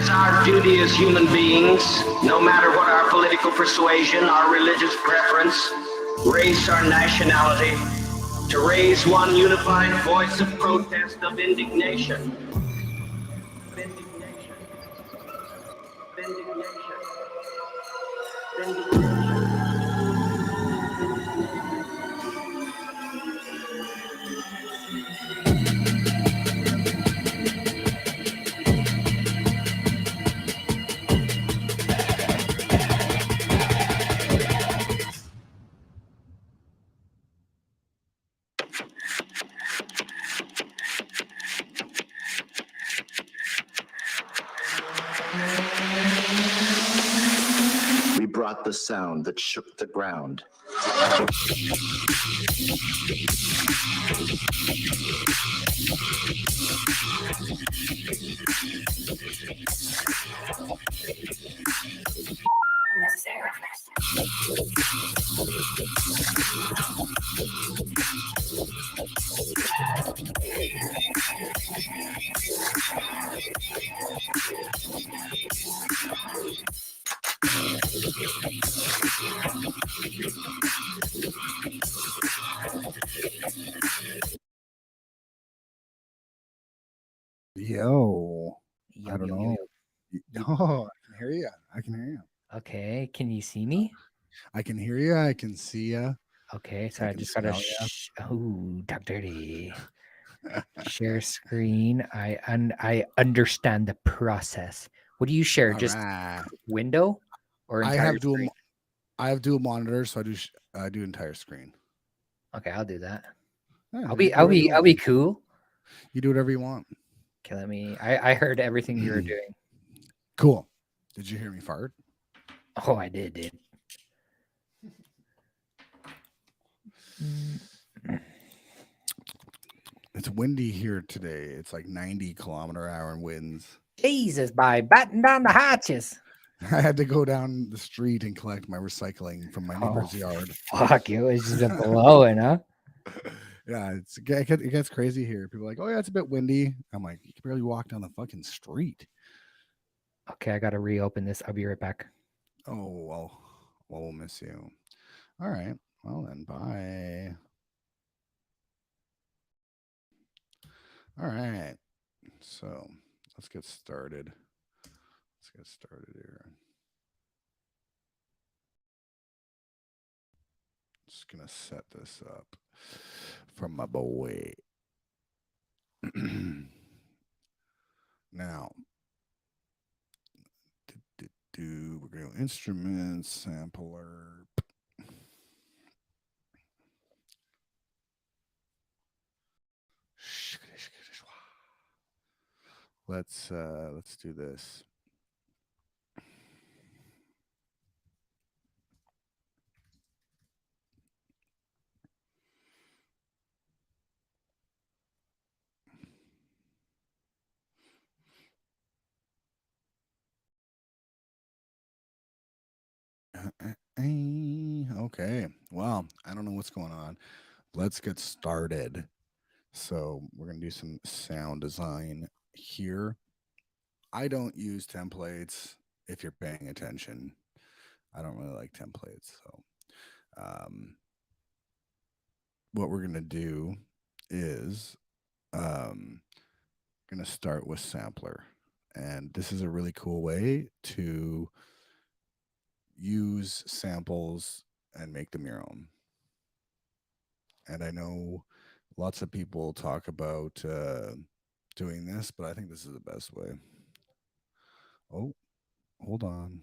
is our duty as human beings, no matter what our political persuasion, our religious preference, race, or nationality, to raise one unified voice of protest, of indignation. Vindication. Vindication. Vindication. We brought the sound that shook the ground. Unnecessary-roughness. Yo, Yo, I don't yo, know. yo. Oh, I can hear you. I can hear you. Okay, can you see me? I can hear you. I can see you. Okay, so I I can just gotta. smell Oh, talk dirty. Share screen. I understand the process. What do you share? All Just right. window or I entire have dual. screen? I have dual monitors, so I do entire screen. Okay, I'll do that. Yeah, I'll you be do I'll whatever you be I'll want. be cool. You do whatever you want. Okay, let me. I heard everything you were doing. Cool. Did you hear me fart? Oh, I did, dude. It's windy here today. It's like 90-kilometer-hour winds. Jesus, by batten down the hatches. I had to go down the street and collect my recycling from my neighbor's yard. Fuck, it was just been blowing, huh? Yeah, it gets crazy here. People are like, oh yeah, it's a bit windy. I'm like, you can barely walk down the fucking street. Okay, I gotta reopen this. I'll be right back. Oh well, we'll miss you. All right, well then, bye. All right, so let's get started. Here. Just gonna set this up from my boy. Now, we're going to instruments, sampler. Let's do this. Okay. Well, I don't know what's going on. Let's get started. So we're going to do some sound design here. I don't use templates if you're paying attention. I don't really like templates. So what we're going to do is going to start with sampler. And this is a really cool way to use samples and make them your own. And I know lots of people talk about doing this, but I think this is the best way. Oh, hold on.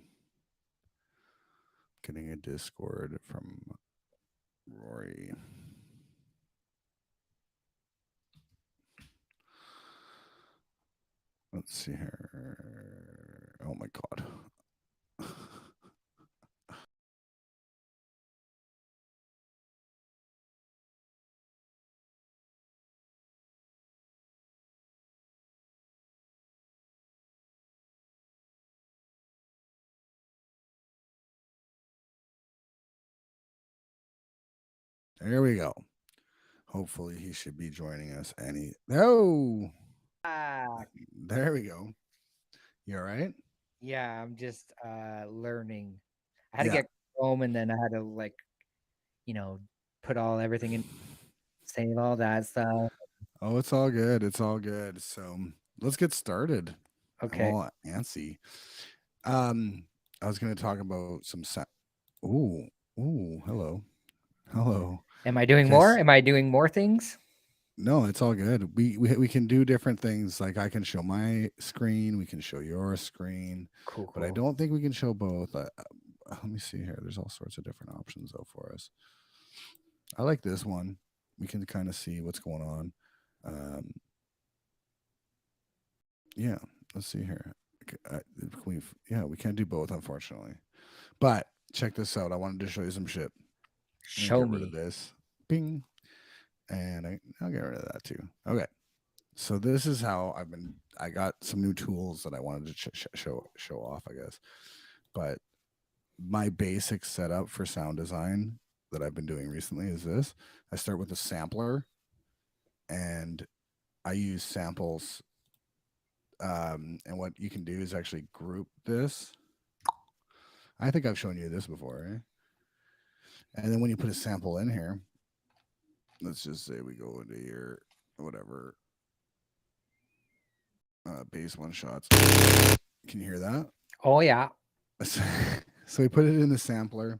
Getting a Discord from Rory. Let's see here. Oh my God. There we go. Hopefully he should be joining us any. No. There we go. You all right? Yeah, I'm just learning. I had to Yeah. get home and then I had to like, you know, put everything in, save all that stuff. Oh, it's all good. It's all good. So let's get started. I'm Okay. all antsy. Um, I was gonna talk about some ooh, ooh, hello. Hello. Am I doing Okay. more? Am I doing more things? No, it's all good. We can do different things. Like I can show my screen, we can show your screen, Cool, but I cool. don't think we can show both. Let me see here. There's all sorts of different options though for us. I like this one. We can kind of see what's going on. Um, yeah, let's see here. We can't do both, unfortunately. But check this out. I wanted to show you some shit. I'm gonna Show get rid of me. this. Bing. And I'll get rid of that too. Okay. So this is how I got some new tools that I wanted to show off, I guess. But my basic setup for sound design that I've been doing recently is this. I start with a sampler and I use samples. And what you can do is actually group this. I think I've shown you this before, right? And then when you put a sample in here, let's just say we go into your whatever bass one shots. Can you hear that? Oh yeah. So we put it in the sampler,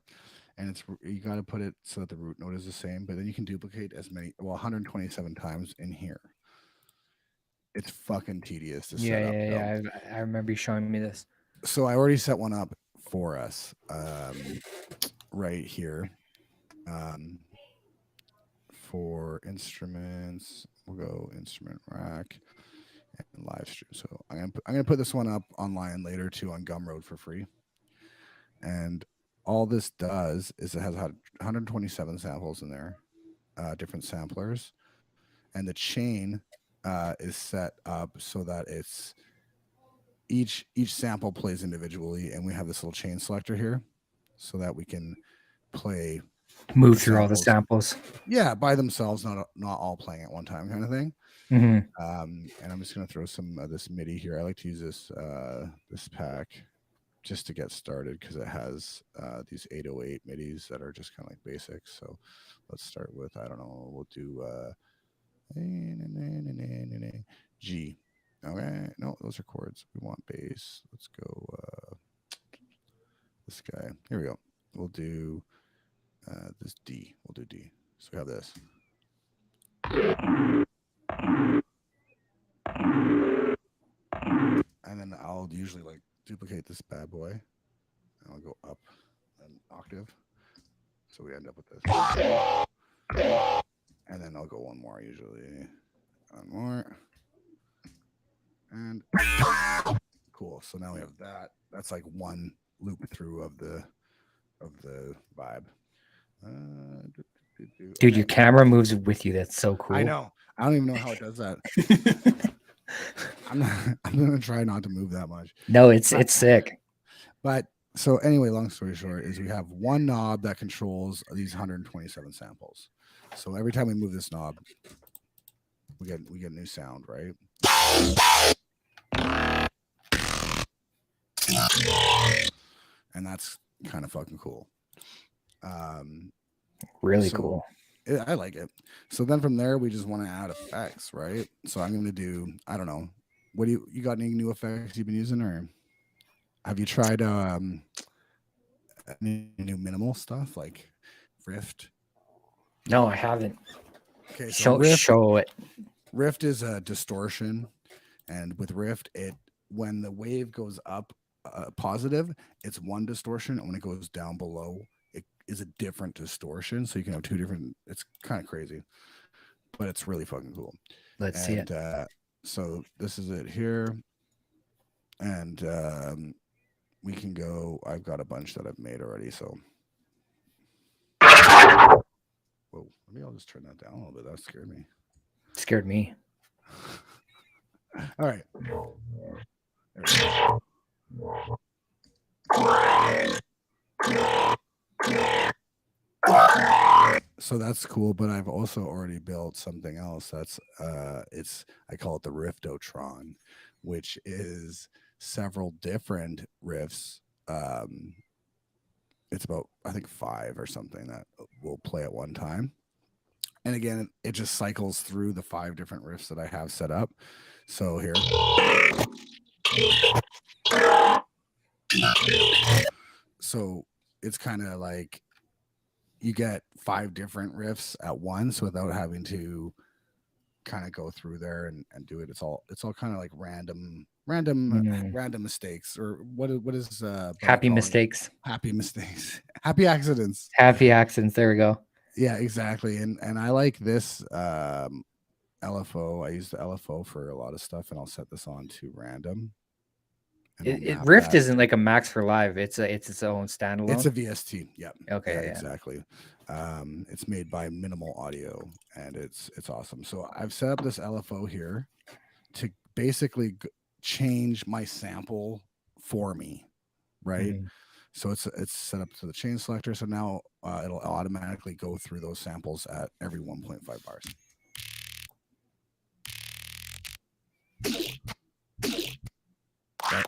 and you got to put it so that the root note is the same. But then you can duplicate 127 times in here. It's fucking tedious to set up. Yeah. I remember you showing me this. So I already set one up for us, right here. For instruments, we'll go instrument rack and live stream. So I'm gonna put this one up online later too on Gumroad for free. And all this does is it has 127 samples in there, different samplers, and the chain is set up so that it's each sample plays individually, and we have this little chain selector here so that we can play Move through all the samples. Yeah, by themselves, not all playing at one time, kind of thing. Mm-hmm. And I'm just gonna throw some of this MIDI here. I like to use this pack just to get started because it has these 808 MIDIs that are just kind of like basic. So let's start with, I don't know, we'll do G. Okay, no, those are chords. We want bass. Let's go this guy. Here we go. We'll do this D. We'll do D. So we have this. And then I'll usually like duplicate this bad boy. And I'll go up an octave. So we end up with this. And then I'll go one more usually. One more. And cool. So now we have that. That's like one loop through of the vibe. Dude, your camera moves with you. That's so cool. I know. I don't even know how it does that. I'm gonna try not to move that much. No, it's sick. But so anyway, long story short is we have one knob that controls these 127 samples. So every time we move this knob, we get a new sound, right? And that's kind of fucking cool. Really cool. I like it. So then from there, we just want to add effects, right? So I'm going to do, I don't know. What do you got any new effects you've been using, or have you tried any new minimal stuff like Rift? No, I haven't. Okay, so show it. Rift is a distortion, and with Rift, when the wave goes up positive, it's one distortion, and when it goes down below, it is a different distortion. So you can have two different. It's kind of crazy, but it's really fucking cool. Let's see it. So this is it here, and we can go. I've got a bunch that I've made already. So, whoa, maybe I'll just turn that down a little bit. That scared me. Scared me. All right. So that's cool, but I've also already built something else. That's I call it the Riftotron, which is several different riffs. It's about, I think, 5 or something that will play at one time. And again, it just cycles through the 5 different riffs that I have set up. So here. So it's kind of like you get 5 different riffs at once without having to kind of go through there and do it. It's all kind of like random mistakes, or what is Buddy Happy calling it? mistakes. Happy mistakes. Happy accidents. Happy accidents. There we go. Yeah, exactly. And I like this LFO. I use the LFO for a lot of stuff, and I'll set this on to random. Rift isn't like a max for live. It's its own standalone. It's a VST. Yep. Okay. Yeah, Yeah. exactly. It's made by Minimal Audio, and it's awesome. So I've set up this LFO here to basically change my sample for me, right? Mhm. So it's set up to the chain selector. So now it'll automatically go through those samples at every 1.5 bars. Right.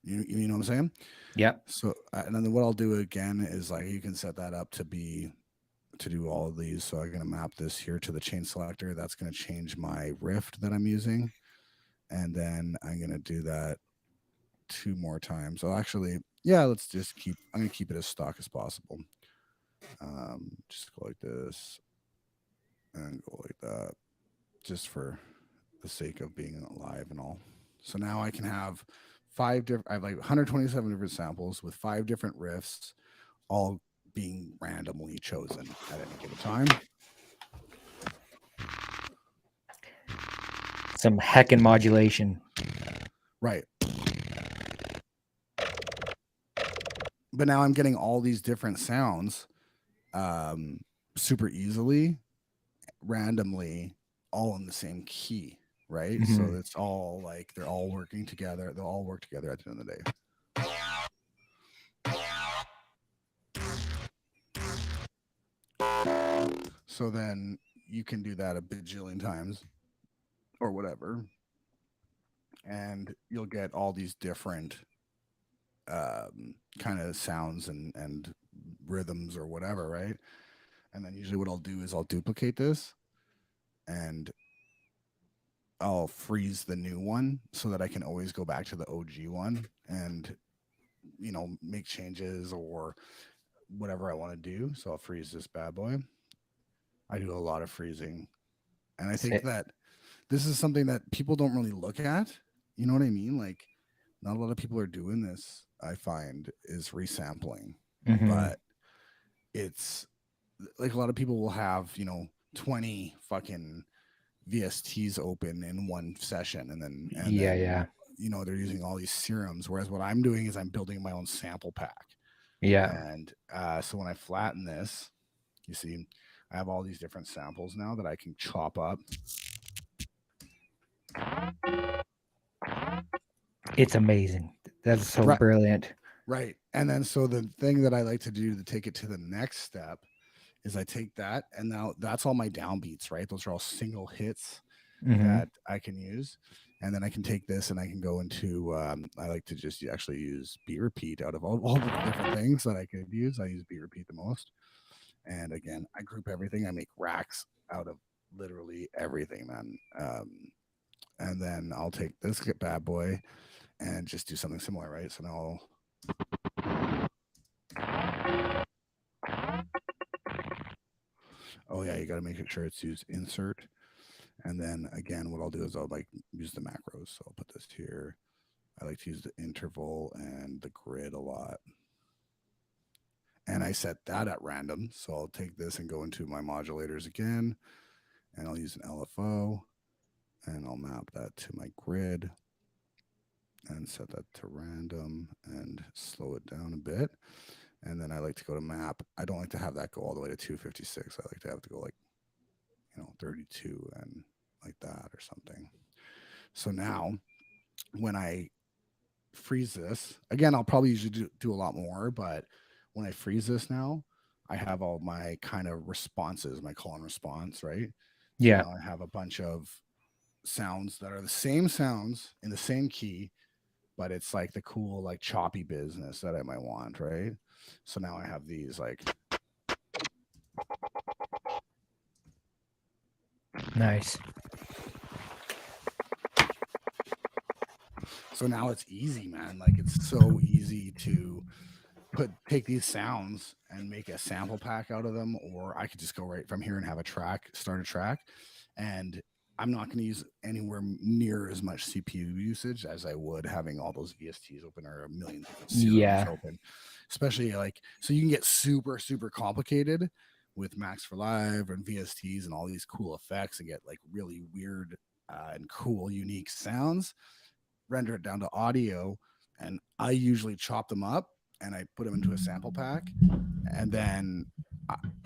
You know what I'm saying? Yep. So and then what I'll do again is, like, you can set that up to do all of these. So I'm going to map this here to the chain selector. That's going to change my rift that I'm using. And then I'm going to do that 2 more times. So actually, yeah, I'm going to keep it as stock as possible. Just go like this and go like that, just for the sake of being live and all. So now I can have I have like 127 different samples with 5 different riffs, all being randomly chosen at any given time. Some heckin' modulation. Right. But now I'm getting all these different sounds super easily, randomly, all in the same key, right? Mhm. So it's all like they're all working together. They'll all work together at the end of the day. So then you can do that a bajillion times or whatever, and you'll get all these different kind of sounds and rhythms or whatever, right? And then usually what I'll do is I'll duplicate this and I'll freeze the new one so that I can always go back to the OG one and, make changes or whatever I want to do. So I'll freeze this bad boy. I do a lot of freezing. And I think that this is something that people don't really look at. You know what I mean? Like, not a lot of people are doing this, I find, is resampling. Mhm. But it's like a lot of people will have, 20 fucking VSTs open in one session, and then Yeah. they're using all these serums, whereas what I'm doing is I'm building my own sample pack. Yeah. And so when I flatten this, you see I have all these different samples now that I can chop up. It's amazing. That's so brilliant. Right. And then so the thing that I like to do to take it to the next step is I take that, and now that's all my downbeats, right? Those are all single hits that I can use. And then I can take this and I can go into, I like to just actually use beat repeat out of all the different things that I could use. I use beat repeat the most. And again, I group everything. I make racks out of literally everything, man. And then I'll take this bad boy and just do something similar, right? So now oh yeah, you got to make sure it's used insert. And then again, what I'll do is I'll like use the macros. So I'll put this here. I like to use the interval and the grid a lot. And I set that at random. So I'll take this and go into my modulators again, and I'll use an LFO, and I'll map that to my grid and set that to random and slow it down a bit. And then I like to go to map. I don't like to have that go all the way to 256. I like to have it to go like, 32 and like that or something. So now when I freeze this, again, I'll probably usually do a lot more, but when I freeze this now, I have all my kind of responses, my call and response, right? Yeah. So now I have a bunch of sounds that are the same sounds in the same key but it's like the cool, like choppy business that I might want, right? So now I have these like, Nice. so now it's easy, man. Like it's so easy to take these sounds and make a sample pack out of them, or I could just go right from here and have a track, start a track, and I'm not going to use anywhere near as much CPU usage as I would having all those VSTs open or a million different serums open, especially like, so you can get super, super complicated with Max for Live and VSTs and all these cool effects and get like really weird and cool, unique sounds, render it down to audio. And I usually chop them up and I put them into a sample pack, and then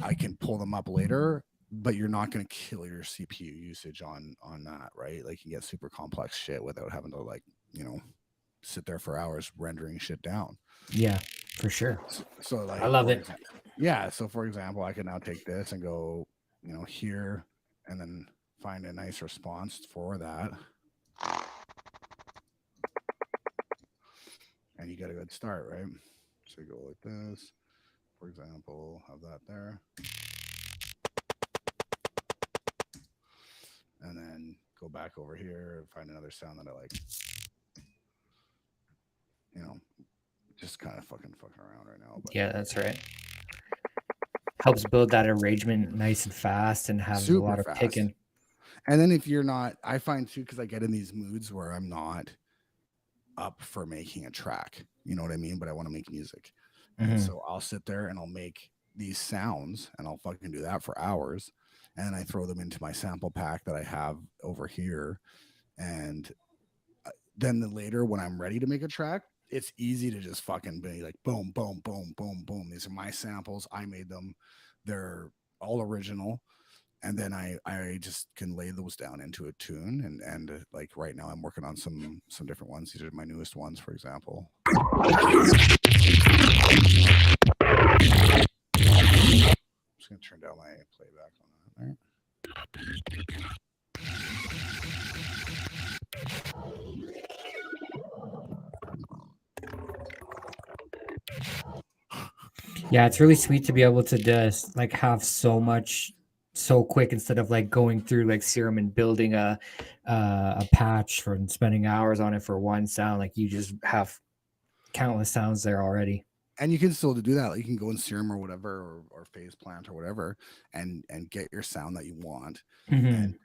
I can pull them up later. But you're not going to kill your CPU usage on that, right? Like you get super complex shit without having to like, you know, sit there for hours rendering shit down. Yeah, for sure. So like, I love it. Yeah. So for example, I can now take this and go, you know, here, and then find a nice response for that. And you get a good start, right? So you go like this, for example, have that there. And then go back over here and find another sound that I like. You know, just kind of fucking around right now. But yeah, that's right. Helps build that arrangement nice and fast and have a lot of picking. And then if you're not, I find too, because I get in these moods where I'm not up for making a track, you know what I mean? But I want to make music. And so I'll sit there and I'll make these sounds and I'll fucking do that for hours. And then I throw them into my sample pack that I have over here. And then later when I'm ready to make a track, it's easy to just fucking be like, boom, boom, boom, boom, boom. These are my samples. I made them. They're all original. And then I just can lay those down into a tune. And like right now I'm working on some different ones. These are my newest ones, for example. I'm just going to turn down my playback on that there. Yeah, it's really sweet to be able to just like have so much so quick instead of like going through like Serum and building a patch and spending hours on it for one sound. Like you just have countless sounds there already. And you can still do that. Like you can go in Serum or whatever, or Phase Plant or whatever, and get your sound that you want. And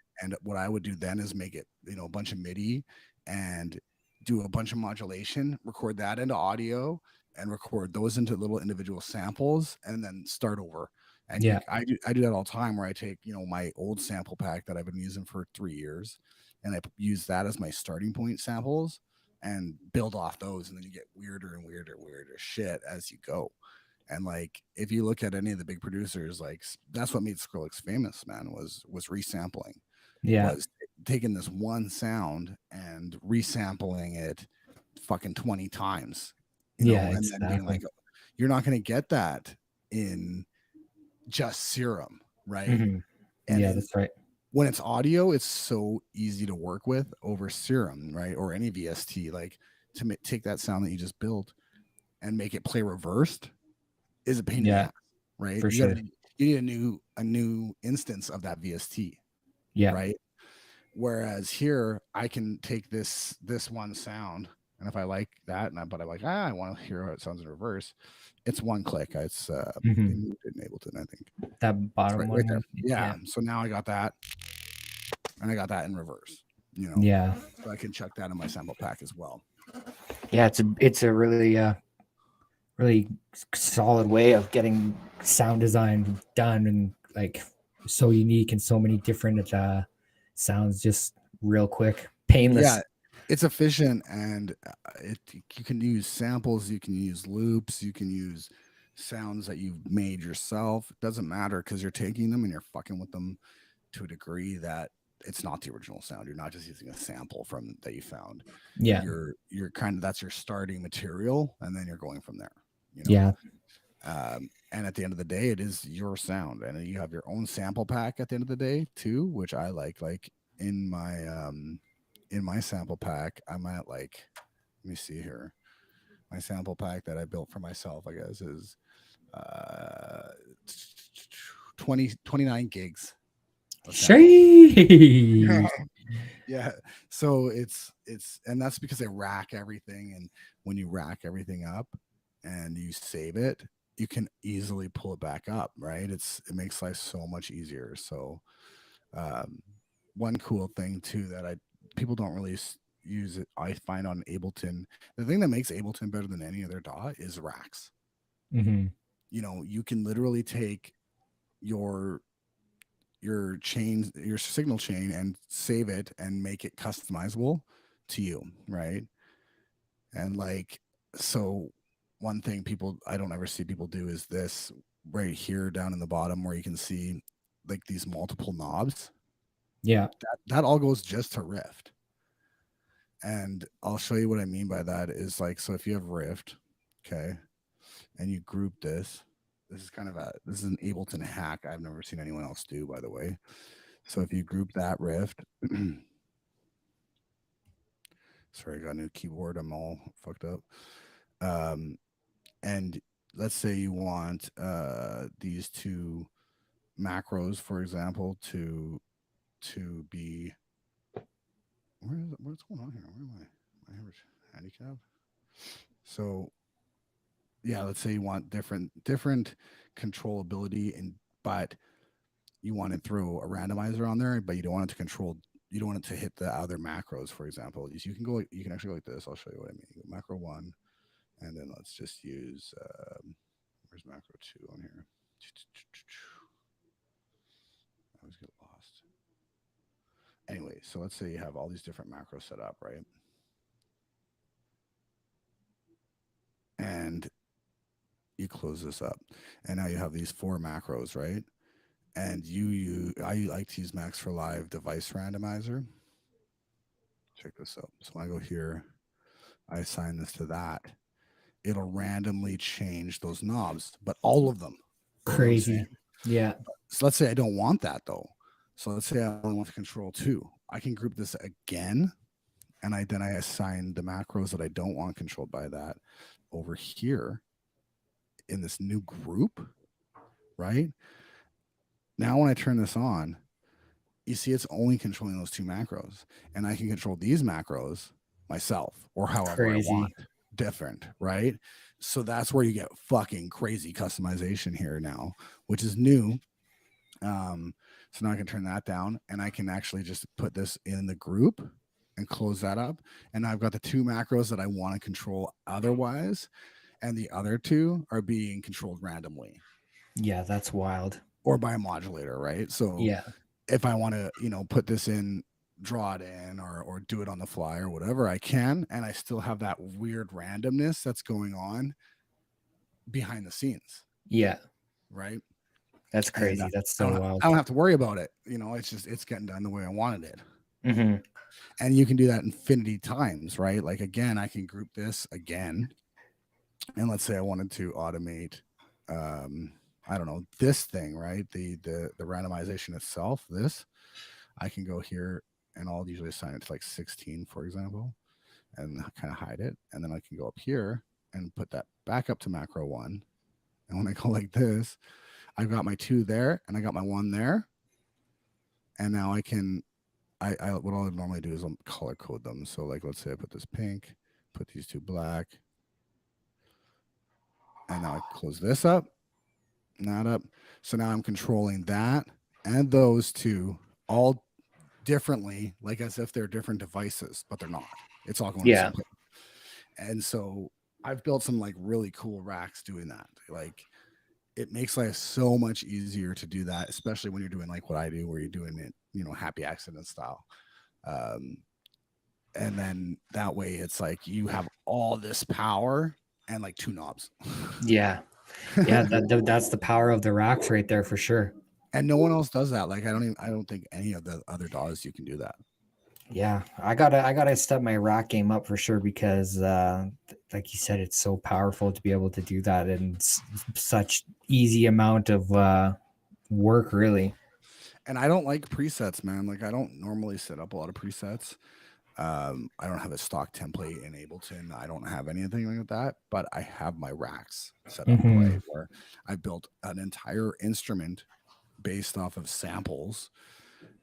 what I would do then is make it, you know, a bunch of MIDI and do a bunch of modulation, record that into audio, and record those into little individual samples, and then start over. And I do that all the time, where I take, you know, my old sample pack that I've been using for 3 years, and I use that as my starting point samples and build off those, and then you get weirder and weirder shit as you go. And like if you look at any of the big producers, like that's what made Skrillex famous, man, was resampling. Was taking this one sound and resampling it fucking 20 times, you know, and then being like, you're not going to get that in just Serum, right? And that's right. When it's audio, it's so easy to work with over Serum, right? Or any VST, like to take that sound that you just built and make it play reversed is a pain in the ass, right? For sure. You need a new instance of that VST, right? Whereas here, I can take this one sound, and if I like that, but I'm like, I want to hear how it sounds in reverse. It's one click. It's enabled it, I think. That bottom one, right there. Yeah. So now I got that, and I got that in reverse. You know. Yeah. So I can chuck that in my sample pack as well. Yeah, it's a really really solid way of getting sound design done, and like so unique and so many different sounds just real quick, painless. Yeah, it's efficient, and you can use samples, you can use loops, you can use sounds that you've made yourself. It doesn't matter, because you're taking them and you're fucking with them to a degree that it's not the original sound. You're not just using a sample from that you found. Yeah, you're kind of, that's your starting material, and then you're going from there. You know? Yeah. And at the end of the day, it is your sound, and you have your own sample pack at the end of the day too, which I like in my sample pack, I'm at like Let me see here. My sample pack that I built for myself, I guess, is uh 29 gigs of samples. Sheesh. Yeah. So and that's because I rack everything, and when you rack everything up and you save it, you can easily pull it back up, right? It makes life so much easier. So um one cool thing too that I people don't really use it, I find, on Ableton. The thing that makes Ableton better than any other DAW is racks. Hmm. You know, you can literally take your your signal chain, and save it and make it customizable to you, right? And like, so one thing people I don't ever see people do is this right here down in the bottom, where you can see like these multiple knobs. Yeah. That all goes just to Rift. And I'll show you what I mean by that. Is like, so if you have Rift, okay, and you group this, this is an Ableton hack I've never seen anyone else do, by the way. So if you group that Rift, sorry, I got a new keyboard. I'm all fucked up. Um, and let's say you want these two macros, for example, to be what's going on here? Where am I? Am I handicapped? So yeah, let's say you want different controllability, and but you want to throw a randomizer on there, but you don't want it to control. You don't want it to hit the other macros, for example. You can go. You can actually go like this. I'll show you what I mean. You go macro one, and then let's just use where's macro two on here? I always get lost. Anyway, so let's say you have all these different macros set up, right? And you close this up, and now you have these 4 macros, right? And I like to use Max for Live device randomizer. Check this out. So when I go here, I assign this to that. It'll randomly change those knobs, but all of them. You know what I'm saying? Crazy. Yeah. So let's say I don't want that though. So let's say I only want to control 2. I can group this again, and I assign the macros that I don't want controlled by that over here in this new group, right? Now when I turn this on, you see it's only controlling those 2 macros, and I can control these macros myself or however I want, Crazy. different, right? So that's where you get fucking crazy customization here now, which is new. So now I can turn that down, and I can actually just put this in the group and close that up. And I've got the 2 macros that I want to control otherwise, and the other 2 are being controlled randomly Yeah, that's wild. or by a modulator, right? So Yeah. if I want to, put this in, draw it in, or do it on the fly or whatever, I can, and I still have that weird randomness that's going on behind the scenes, Yeah. right? That's And crazy. That's I so don't, wild. I don't have to worry about it. It's getting done the way I wanted it. Hmm. And you can do that infinity times, right? Like, again, I can group this again, and let's say I wanted to automate, I don't know, this thing, right? The randomization itself. This, I can go here, and I'll usually assign it to like 16, for example, and kind of hide it. And then I can go up here and put that back up to macro 1. And when I go like this, I've got my 2 there, and I got my 1 there. And now I can, what I'll normally do is I'll color code them. So like, let's say I put this pink, put these 2 black, and now I close this up, that up. So now I'm controlling that and those 2 all differently, like as if they're different devices, but they're not. It's all going to the Yeah. same place. And so I've built some like really cool racks doing that. Like, it makes life so much easier to do that, especially when you're doing like what I do, where you're doing it, happy accident style. And then that way it's like you have all this power and like 2 knobs. Yeah. Yeah. That's the power of the racks right there for sure. And no one else does that. Like, I don't think any of the other DAWs you can do that. Yeah. I gotta step my rack game up for sure because like you said, it's so powerful to be able to do that and such easy amount of work really. And I don't like presets, man. Like, I don't normally set up a lot of presets. I don't have a stock template in Ableton. I don't have anything like that, but I have my racks set up right where I built an entire instrument based off of samples.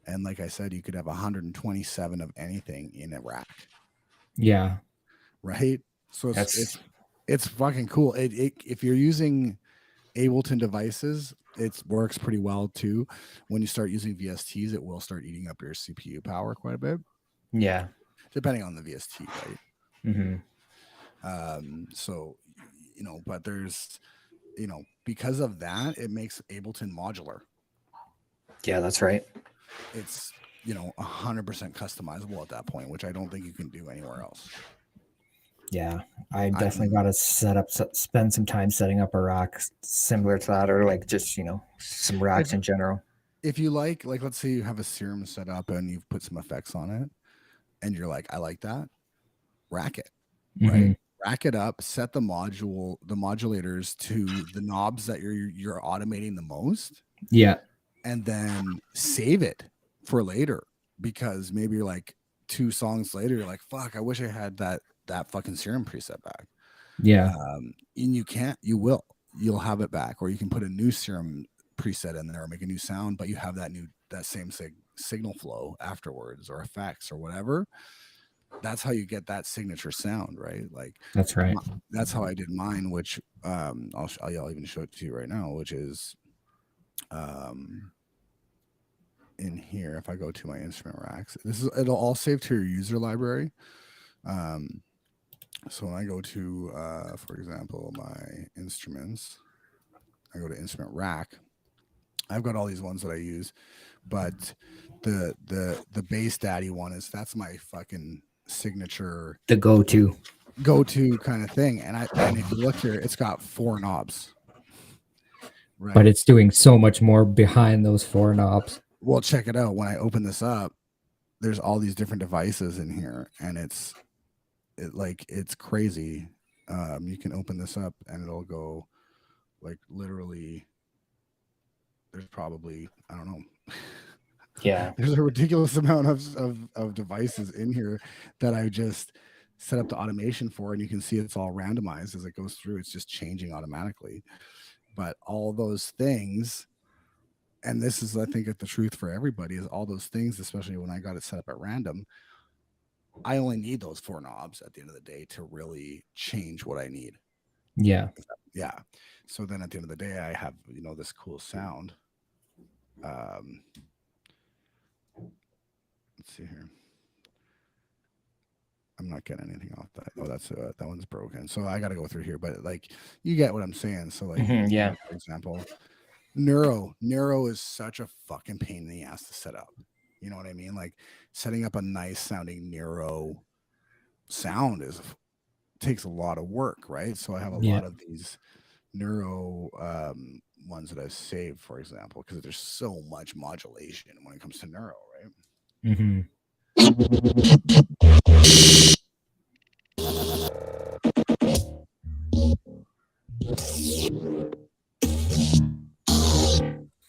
And like I said, you could have 127 of anything in a rack, Yeah. right? So That's it's fucking cool. If you're using Ableton devices, it works pretty well too. When you start using VSTs, it will start eating up your CPU power quite a bit, yeah. depending on the VST, right? Mm-hmm. So, but there's, because of that, it makes Ableton modular. Yeah, that's right. It's, 100% customizable at that point, which I don't think you can do anywhere else. Yeah, I definitely got to spend some time setting up a rack similar to that, or like just some racks in general. If you like, let's say you have a serum set up and you've put some effects on it, and you're like, I like that, rack it, right? Rack it up, set the modulators to the knobs that you're automating the most. Yeah. And then save it for later, because maybe you're like 2 songs later, you're like, fuck, I wish I had that fucking serum preset back. Yeah. And you'll have it back, or you can put a new serum preset in there or make a new sound, but you have that same signal flow afterwards, or effects or whatever. That's how you get that signature sound, right? Like that's right. That's how I did mine, which I'll even show it to you right now, which is in here. If I go to my instrument racks, it'll all save to your user library. So when I go to, for example, my instruments, I go to instrument rack. I've got all these ones that I use, but the bass daddy one that's my fucking signature, the go-to kind of thing. And if you look here, it's got 4 knobs, right? But it's doing so much more behind those 4 knobs. Well, check it out. When I open this up, there's all these different devices in here, and it's crazy. You can open this up and it'll go like literally. There's probably, I don't know. Yeah. There's a ridiculous amount of devices in here that I just set up the automation for, and you can see it's all randomized as it goes through. It's just changing automatically. But all those things, and this is, I think, the truth for everybody, is all those things, especially when I got it set up at random, I only need those 4 knobs at the end of the day to really change what I need. Yeah. Yeah. So then at the end of the day, I have, this cool sound. Let's see here. I'm not getting anything off that. Oh, that's that one's broken. So I got to go through here, but like, you get what I'm saying. So like, yeah. For example, Neuro is such a fucking pain in the ass to set up. You know what I mean? Like, setting up a nice sounding Neuro sound takes a lot of work, right? So I have a lot of these Neuro ones that I've saved, for example, because there's so much modulation when it comes to Neuro, right? Mm-hmm.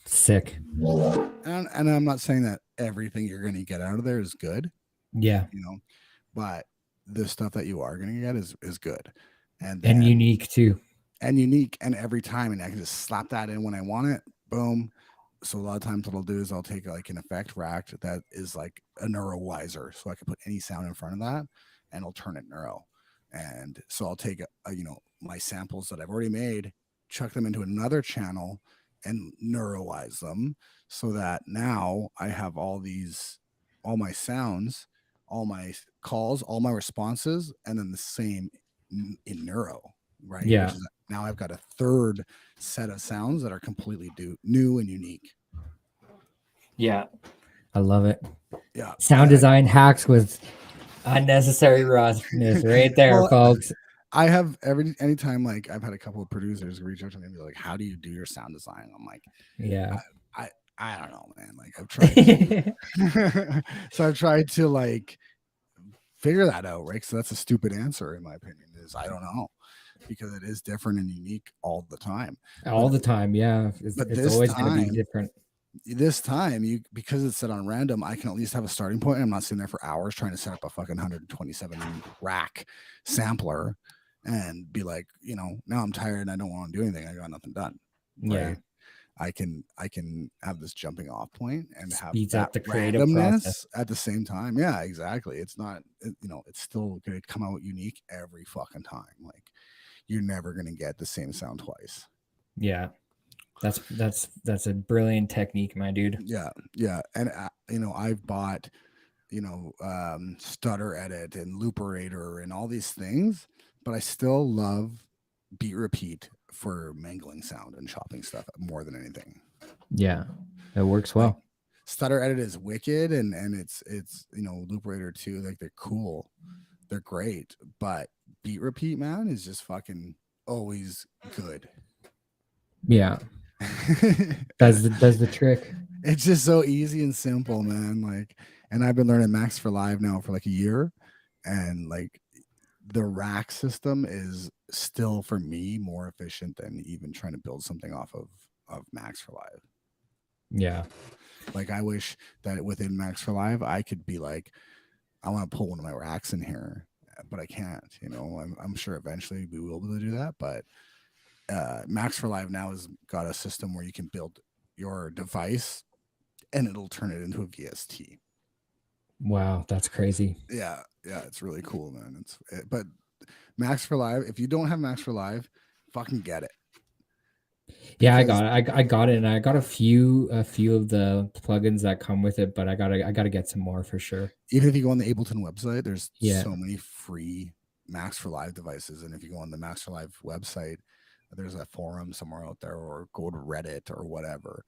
Sick. And I'm not saying that everything you're going to get out of there is good. Yeah. But the stuff that you are going to get is good. And unique too. And unique. And every time, and I can just slap that in when I want it. Boom. So a lot of times what I'll do is I'll take like an effect rack that is like a neuroizer. So I can put any sound in front of that and I'll turn it neuro. And so I'll take my samples that I've already made, chuck them into another channel and neuroize them, so that now I have all my sounds, all my calls, all my responses, and then the same in neuro, right? Yeah. Which is, now I've got a third set of sounds that are completely new and unique. Yeah. I love it. Yeah. Sound design hacks with unnecessary roughness right there, folks. I have anytime, like, I've had a couple of producers reach out to me and be like, how do you do your sound design? I'm like, yeah, I don't know, man. Like, I've tried so I've tried to like figure that out, right? So that's a stupid answer in my opinion, is I don't know, because it is different and unique all the time. All the time, yeah. It's always going to be different. this time, because it's set on random, I can at least have a starting point. I'm not sitting there for hours trying to set up a fucking 127 rack sampler and be like, now I'm tired and I don't want to do anything. I got nothing done. Yeah. Right. I can have this jumping off point and have Speeds that up the creative process. randomness at the same time. Yeah, exactly. It's not, it's still going to come out unique every fucking time. Like, you're never going to get the same sound twice. Yeah. That's a brilliant technique, my dude. Yeah. Yeah. And, I've bought, Stutter Edit and Looperator and all these things, but I still love Beat Repeat for mangling sound and chopping stuff more than anything. Yeah, it works well. Like, Stutter Edit is wicked, and it's Looperator too. Like, they're cool, they're great, but Beat Repeat, man, is just fucking always good. Yeah, does the trick. It's just so easy and simple, man. Like, and I've been learning Max for Live now for like a year, and like, the rack system is still for me more efficient than even trying to build something off of Max for Live. Yeah. Like, I wish that within Max for Live, I could be like, I want to pull one of my racks in here, but I can't. I'm sure eventually we will be able to do that. But Max for Live now has got a system where you can build your device and it'll turn it into a VST. Wow, that's crazy. Yeah, it's really cool, man. But Max for Live, if you don't have Max for Live, fucking get it. Yeah, I got it. I got it, and I got a few of the plugins that come with it, but I gotta get some more for sure. Even if you go on the Ableton website, there's Yeah. so many free Max for Live devices, and if you go on the Max for Live website, there's a forum somewhere out there, or go to Reddit or whatever.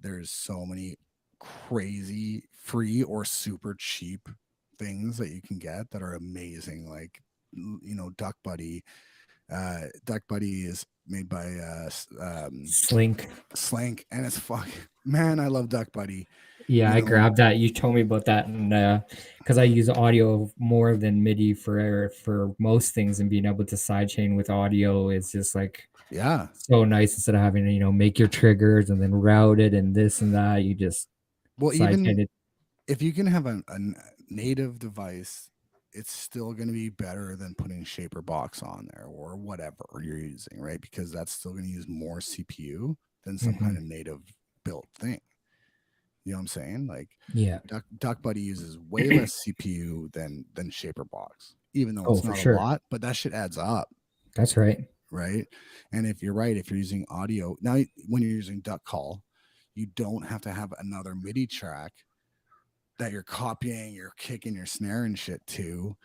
There's so many crazy free or super cheap things that you can get that are amazing. Like, Duck Buddy. Duck Buddy is made by Slink, and it's man, I love Duck Buddy. Yeah, I grabbed that. You told me about that, and because I use audio more than MIDI for most things, and being able to sidechain with audio is just like so nice. Instead of having to make your triggers and then route it and this and that, you just even it. If you can have a native device, it's still going to be better than putting Shaper Box on there or whatever you're using, right? Because that's still going to use more CPU than some kind of native built thing. You know what I'm saying? Like, yeah, Duck Buddy uses way less CPU than Shaper Box, even though it's not a lot, but that shit adds up. That's right. Right. And if you're using audio now, when you're using Duck Call, you don't have to have another MIDI track that you're copying your kick and your snare and shit to.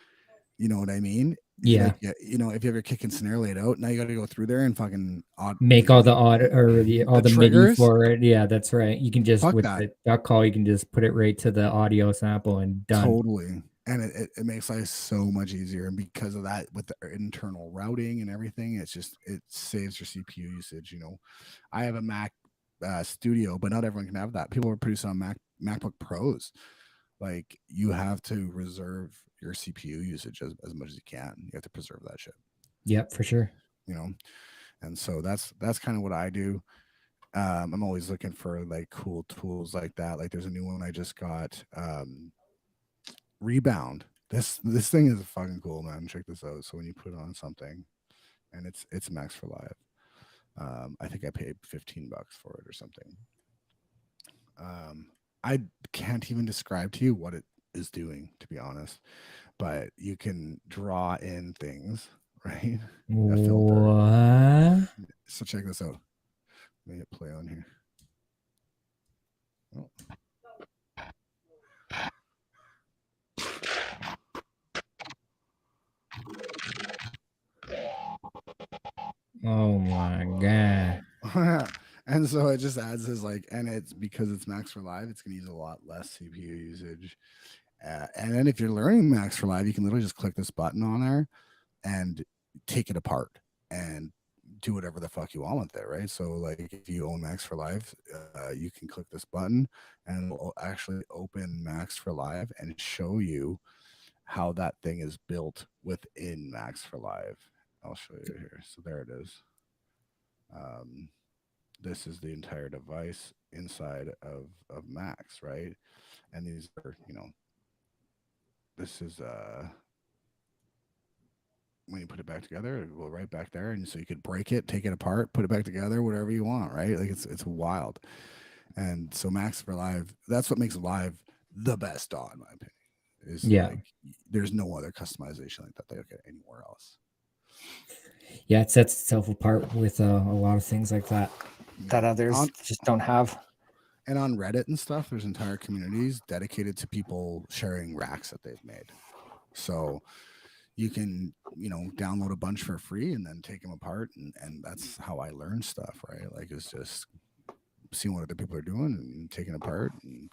You know what I mean? Yeah. Like, if you have your kick and snare laid out, now you got to go through there and fucking make all the all the triggers MIDI for it. Yeah, that's right. You can just with the Duck Call, you can just put it right to the audio sample and done. Totally. And it makes life so much easier. And because of that, with the internal routing and everything, it saves your CPU usage. I have a Mac Studio, but not everyone can have that. People are producing on MacBook Pros. Like, you have to reserve your CPU usage as much as you can. You have to preserve that shit. Yep, for sure. And so that's kind of what I do. I'm always looking for like cool tools like that. Like, there's a new one I just got. Rebound. This thing is fucking cool, man. Check this out. So when you put on something, and it's Max for Live, I think I paid $15 for it or something. I can't even describe to you what it is doing, to be honest, but you can draw in things, right? A filter. What? So check this out. Let me hit play on here. Oh. Oh my god. And so it just adds this, like, and it's because it's Max for Live, it's gonna use a lot less CPU usage. And then if you're learning Max for Live, you can literally just click this button on there and take it apart and do whatever the fuck you want with it, right? So like, if you own Max for Live, you can click this button and it'll actually open Max for Live and show you how that thing is built within Max for Live. I'll show you here. So there it is. This is the entire device. inside of Max, right? And these are, this is when you put it back together, it will go right back there, and so you could break it, take it apart, put it back together, whatever you want, right? Like it's wild. And so Max for Live, that's what makes Live the best DAW, in my opinion. Is Yeah. like there's no other customization like that they get anywhere else. Yeah, it sets itself apart with a lot of things like that that others just don't have. And on Reddit and stuff, there's entire communities dedicated to people sharing racks that they've made. So you can, download a bunch for free and then take them apart. And that's how I learn stuff, right? Like it's just seeing what other people are doing and taking it apart and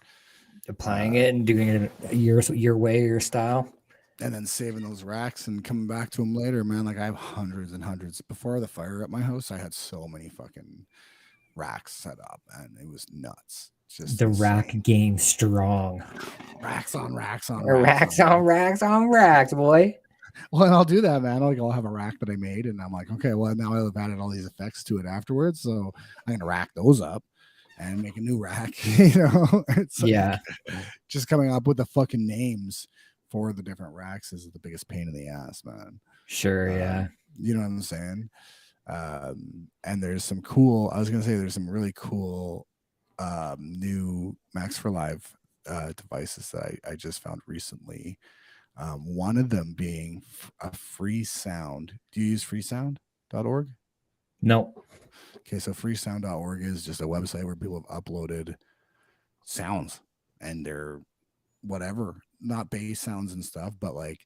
applying it and doing it your way, your style. And then saving those racks and coming back to them later, man. Like I have hundreds and hundreds. Before the fire at my house, I had so many fucking racks set up, and it was nuts. Just the insane. Rack game strong. Racks on racks on racks on racks on racks, boy. Well, and I'll do that, man. I'll have a rack that I made, and I'm like, okay, well, now I've added all these effects to it afterwards, so I'm gonna rack those up and make a new rack. It's like just coming up with the fucking names for the different racks is the biggest pain in the ass, man. Sure, yeah. You know what I'm saying? And there's some cool, I was going to say there's some really cool new Max for Live devices that I just found recently. One of them being a free sound. Do you use freesound.org? No. Okay, so freesound.org is just a website where people have uploaded sounds and they're whatever, not bass sounds and stuff, but like,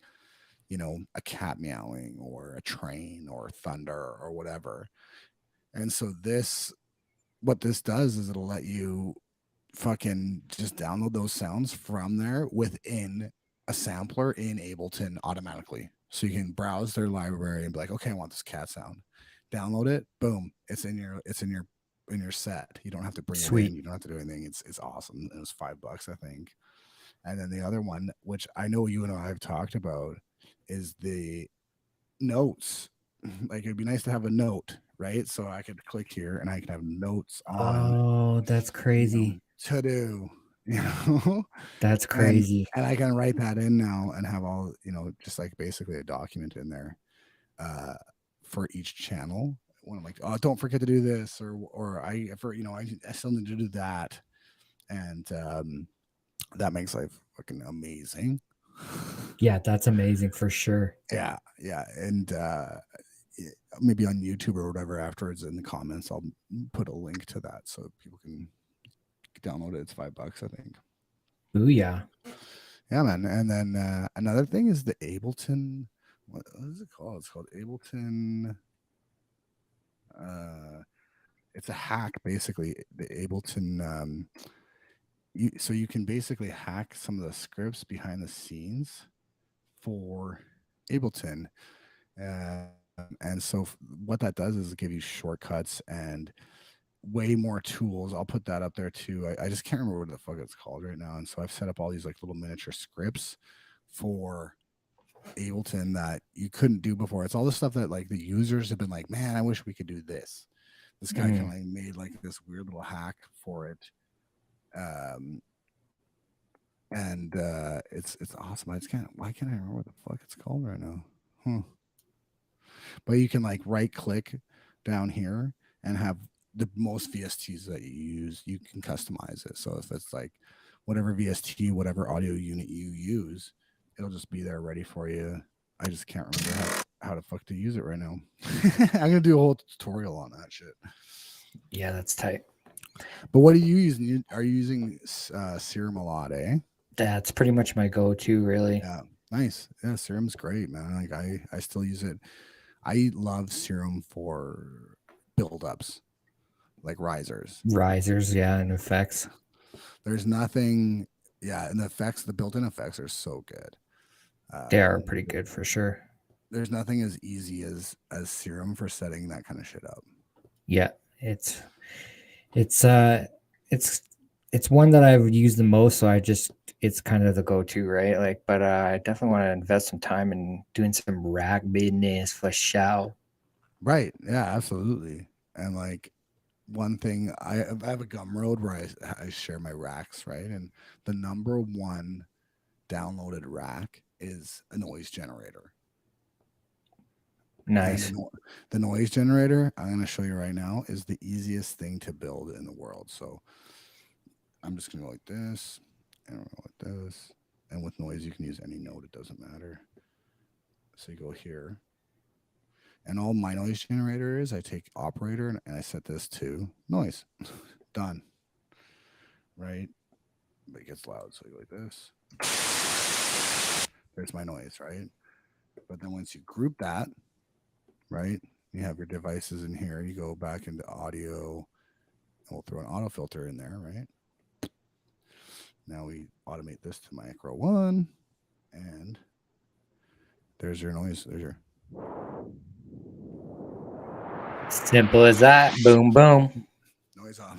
a cat meowing or a train or thunder or whatever. And so what this does is it'll let you fucking just download those sounds from there within a sampler in Ableton automatically. So you can browse their library and be like, okay, I want this cat sound. Download it, boom, it's in your set. You don't have to bring it in. You don't have to do anything. It's awesome. It was $5, I think. And then the other one, which I know you and I have talked about, is the notes. Like it'd be nice to have a note, right? So I could click here and I can have notes on. Oh, that's crazy. To do, That's crazy. And I can write that in now and have all, just like basically a document in there for each channel. When I'm like, oh, don't forget to do this, or I still need to do that. And that makes life fucking amazing. Yeah, that's amazing for sure. Yeah. And maybe on YouTube or whatever afterwards in the comments, I'll put a link to that so people can download it. It's $5, I think. Ooh, yeah. Yeah, man. And then another thing is the Ableton. What is it called? It's called Ableton. It's a hack, basically. The Ableton. So you can basically hack some of the scripts behind the scenes for Ableton. And so what that does is give you shortcuts and way more tools. I'll put that up there too. I just can't remember what the fuck it's called right now. And so I've set up all these like little miniature scripts for Ableton that you couldn't do before. It's all the stuff that like the users have been like, man, I wish we could do this. This guy kind of like made like this weird little hack for it. And it's awesome. Why can't I remember what the fuck it's called right now? But you can like right click down here and have the most VSTs that you use. You can customize it. So if it's like whatever VST, whatever audio unit you use, it'll just be there ready for you. I just can't remember how the fuck to use it right now. I'm gonna do a whole tutorial on that shit. Yeah, that's tight. But what are you using? Are you using Serum a lot, eh? That's pretty much my go-to, really. Yeah, nice. Yeah, Serum's great, man. Like I still use it. I love Serum for build-ups, like risers. Risers, yeah, and effects. There's nothing, yeah, and the built-in effects are so good. They are pretty good for sure. There's nothing as easy as Serum for setting that kind of shit up. Yeah, it's one that I've used the most, so it's kind of the go-to, right? Like, but I definitely want to invest some time in doing some rack business for show. Right. Yeah, absolutely. And like one thing I have a Gumroad where I share my racks, right? And the number one downloaded rack is a noise generator. And Nice. the noise generator, I'm going to show you right now, is the easiest thing to build in the world. So I'm just going to go like this, and I'll go like this. And with noise, you can use any node, it doesn't matter. So you go here. And all my noise generator is, I take operator and I set this to noise. Done. Right? But it gets loud. So you go like this. There's my noise, right? But then once you group that, right, you have your devices in here. You go back into audio, and we'll throw an auto filter in there, right? Now we automate this to micro one, and there's your noise. There's your Simple as that. Boom, boom. noise off.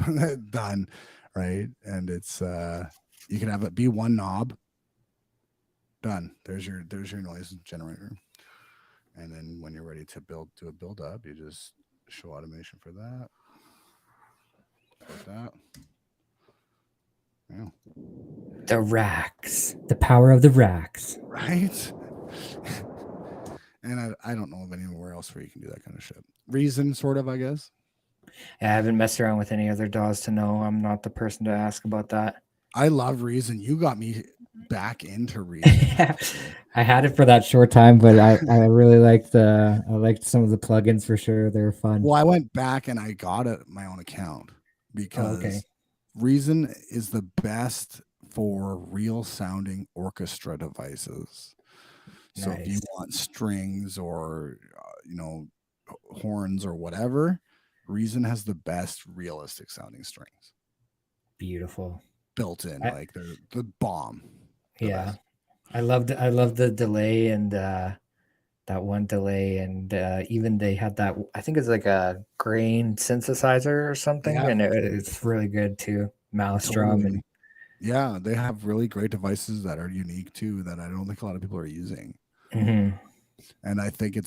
Done, right? And it's you can have it be one knob. Done. There's your noise generator. And then when you're ready to do a build up, you just show automation for that. Like that. Yeah. The racks. The power of the racks. Right? And I don't know of anywhere else where you can do that kind of shit. Reason, sort of, I guess. I haven't messed around with any other DAWs to know. I'm not the person to ask about that. I love Reason. You got me back into Reason. I had it for that short time, but I really liked some of the plugins for sure. They were fun. Well, I went back and I got it my own account because okay. Reason is the best for real sounding orchestra devices. So if you Nice. want strings or horns or whatever, Reason has the best realistic sounding strings Beautiful. built in. Like they're the bomb. The Yeah. best. I loved the delay and that one delay, and even they had that, I think it's like a grain synthesizer or something, Yeah. and it's really good too. Maelstrom Totally. and Yeah, they have really great devices that are unique too that I don't think a lot of people are using. Mhm. And I think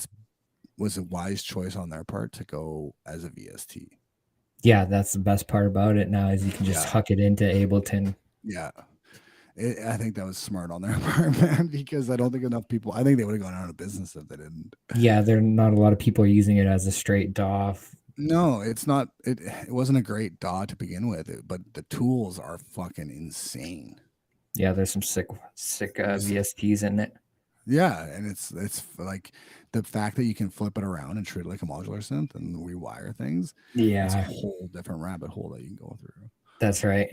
was a wise choice on their part to go as a VST. Yeah, that's the best part about it now is you can just huck it into Ableton. Yeah. I think that was smart on their part, man, because I don't think enough people, I think they would have gone out of business if they didn't. Yeah, there are not a lot of people using it as a straight DAW. No, it's not. It wasn't a great DAW to begin with, but the tools are fucking insane. Yeah, there's some sick VSTs in it. Yeah, and it's like the fact that you can flip it around and treat it like a modular synth and rewire things. Yeah, it's a whole different rabbit hole that you can go through. That's right.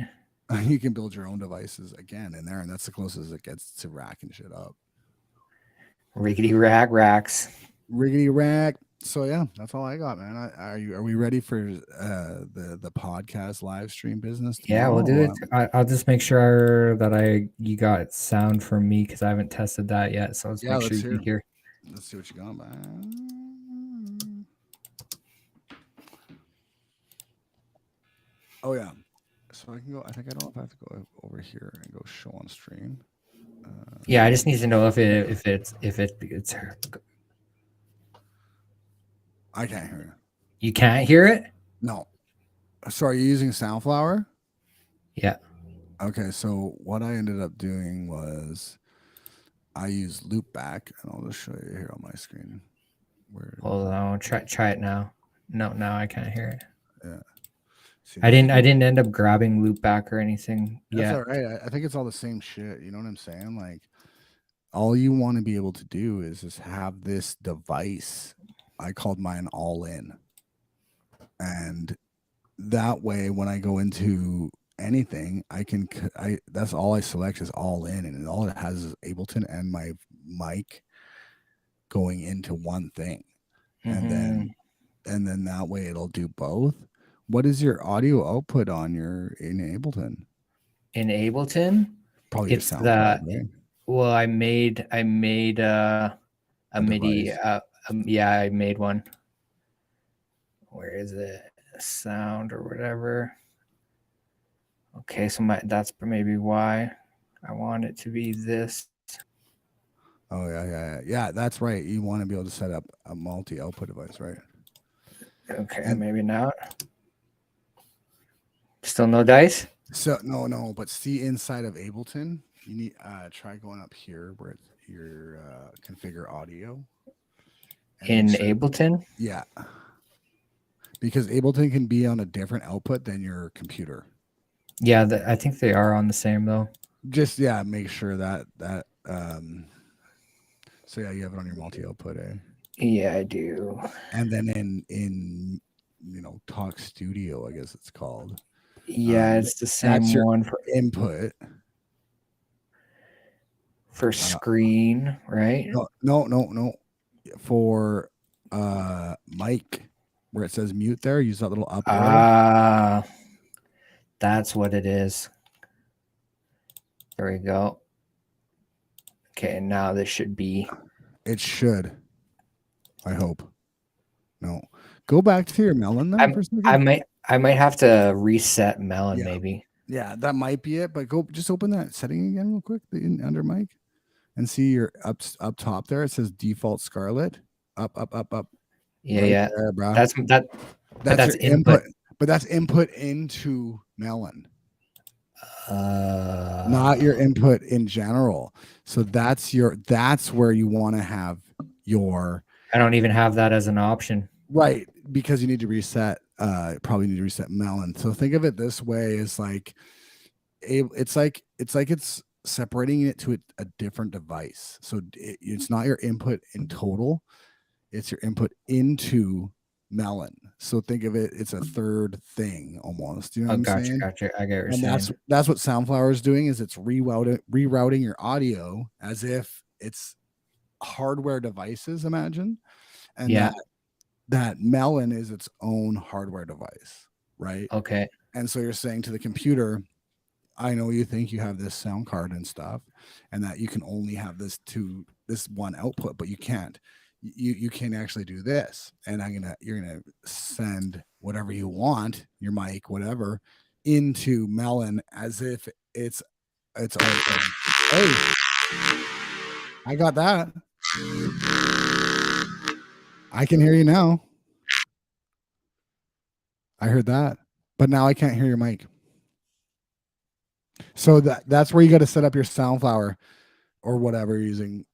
You can build your own devices again in there, and that's the closest it gets to racking shit up. Riggedy racks. Riggedy rack. So yeah, that's all I got, man. Are we ready for the podcast live stream business? Yeah, we'll do it. I'll just make sure that you got sound from me because I haven't tested that yet. So let's make sure you can hear. Let's see what you got, man. Oh yeah. So I can go. I think I don't know if I have to go over here and go show on stream. Yeah, I just need to know if it's I can't hear it. You can't hear it? No. So are you using Soundflower? Yeah. Okay, so what I ended up doing was I used Loopback, and I'll just show you here on my screen. Hold on, try it now. No, now I can't hear it. Yeah. See, I didn't end up grabbing Loopback or anything. That's all right. I think it's all the same shit. You know what I'm saying? Like, all you want to be able to do is just have this device. I called mine All In, and that way, when I go into anything, that's all I select is All In, and all it has is Ableton and my mic going into one thing, and then that way it'll do both. What is your audio output on in Ableton? In Ableton, Probably it's your that. SoundCloud, right? Well, I made a MIDI. Yeah, I made one. Where is it? Sound or whatever. Okay, so that's maybe why I want it to be this. Oh yeah. That's right. You want to be able to set up a multi-output device, right? Okay, and maybe not. Still no dice So no, but see inside of Ableton, you need try going up here where it's your configure audio and make in sure, Ableton. yeah, because Ableton can be on a different output than your computer. Yeah, I think they are on the same though. Just make sure that so yeah, you have it on your multi output, eh? Yeah, I do. And then in Talk Studio, I guess it's called. Yeah, it's the That's same your one input. for screen, right? No. For mic, where it says mute there, use that little up arrow. Ah, that's what it is. There we go. Okay, now this should be. It should. I hope. No. Go back to your melon then for a second. I might have to reset melon Yeah. maybe. Yeah, that might be it. But go just open that setting again real quick under mic and see your up top there. It says default Scarlet. Up. Yeah, Right yeah. there, bro. That's That's your input. But that's input into melon. Not your input in general. So that's where you want to have your. I don't even have that as an option. Right, because you need to reset. Probably need to reset melon. So think of it this way: is like, it's separating it to a different device. So it's not your input in total; it's your input into melon. So think of it; it's a third thing almost. You know what I'm saying? Gotcha. I get what you're And saying. that's what Soundflower is doing. Is it's rerouting your audio as if it's hardware devices. Imagine, and Yeah. that melon is its own hardware device, right? Okay. And so you're saying to the computer, I know you think you have this sound card and stuff, and that you can only have this one output, but you can't. You can actually do this, and you're gonna send whatever you want, your mic, whatever, into melon as if it's own thing. Hey, I got that. I can hear you now. I heard that, but now I can't hear your mic. So that's where you got to set up your Soundflower or whatever you're using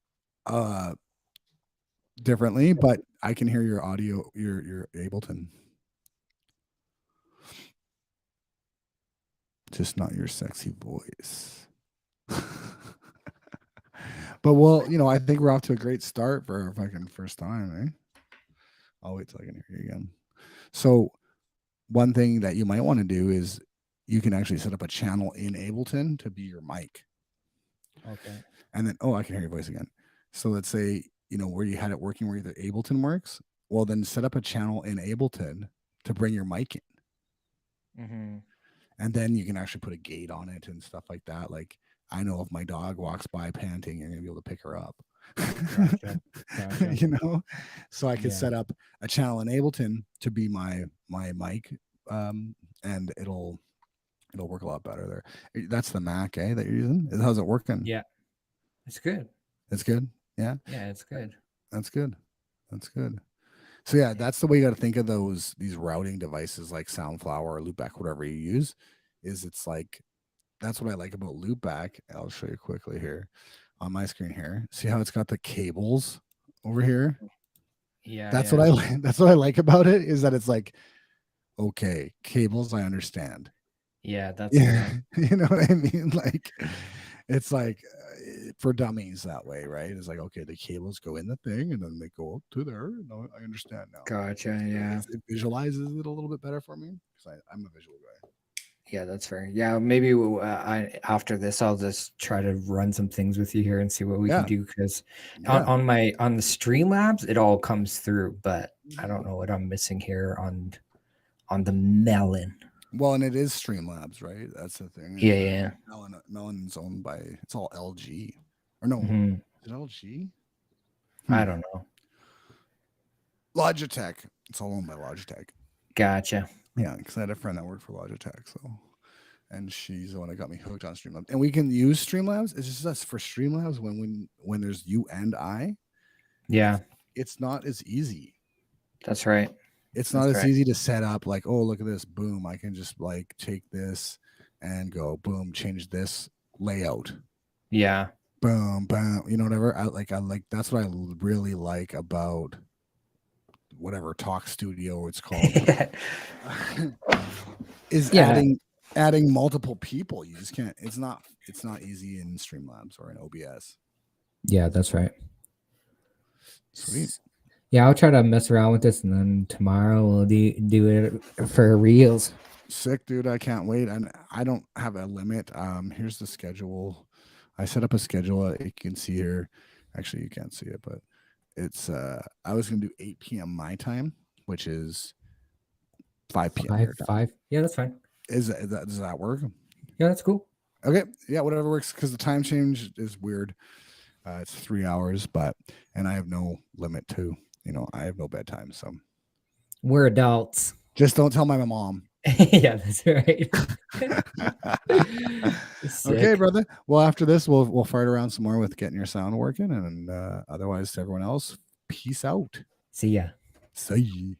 differently, but I can hear your audio, your Ableton. Just not your sexy voice. But I think we're off to a great start for our fucking first time, eh? I'll wait till I can hear you again. So one thing that you might want to do is you can actually set up a channel in Ableton to be your mic. Okay. And then, I can hear your voice again. So let's say, where you had it working where the Ableton works. Well, then set up a channel in Ableton to bring your mic in. Mm-hmm. And then you can actually put a gate on it and stuff like that. Like, I know if my dog walks by panting, you're going to be able to pick her up. Gotcha. So I could set up a channel in Ableton to be my mic, and it'll work a lot better there. That's the Mac, that you're using. How's it working? Yeah, it's good. It's good. Yeah, it's good. That's good. So yeah, that's the way you got to think of these routing devices like Soundflower or Loopback, whatever you use. Is it's like, that's what I like about Loopback. I'll show you quickly here on my screen here. See how it's got the cables over here? Yeah. That's what I like. That's what I like about it, is that it's like, okay, cables, I understand. Yeah, that's fair. You know what I mean? Like, it's like for dummies that way, right? It's like, okay, the cables go in the thing and then they go up to there. No, I understand now. Gotcha. Yeah. It visualizes it a little bit better for me because I'm a visual guy. Yeah, that's fair. Yeah, maybe after this, I'll just try to run some things with you here and see what we can do. Because on the Streamlabs, it all comes through, but I don't know what I'm missing here on the melon. Well, and it is Streamlabs, right? That's the thing. Yeah. Melon's owned by, it's all LG, or no? Mm-hmm. Is it LG? I don't know. Logitech. It's all owned by Logitech. Gotcha. Yeah, because I had a friend that worked for Logitech, and she's the one that got me hooked on Streamlabs. And we can use Streamlabs. It's just us for Streamlabs when there's you and I. Yeah, it's not as easy. that's right. it's not That's as right. easy to set up like, oh, look at this, boom, I can just like take this and go boom, change this layout, Yeah. boom, boom, whatever. I like that's what I really like about whatever talk studio it's called. Is Yeah. adding multiple people. You just can't. It's not easy in Streamlabs or in OBS. Yeah, that's right. Sweet. Yeah, I'll try to mess around with this, and then tomorrow we'll do it for reals. Sick, dude. I can't wait. And I don't have a limit. Here's the schedule. I set up a schedule. You can see here. Actually, you can't see it, but it's I was gonna do 8 p.m. my time, which is 5 p.m. your time. 5. Yeah, that's fine. Does that work? Yeah, that's cool. Okay. Yeah, whatever works, because the time change is weird. It's 3 hours, and I have no limit to, I have no bedtime. So We're adults. just don't tell my mom. Yeah, that's right. Okay, brother. Well, after this, we'll fart around some more with getting your sound working, and otherwise, to everyone else, peace out. See ya. See ya.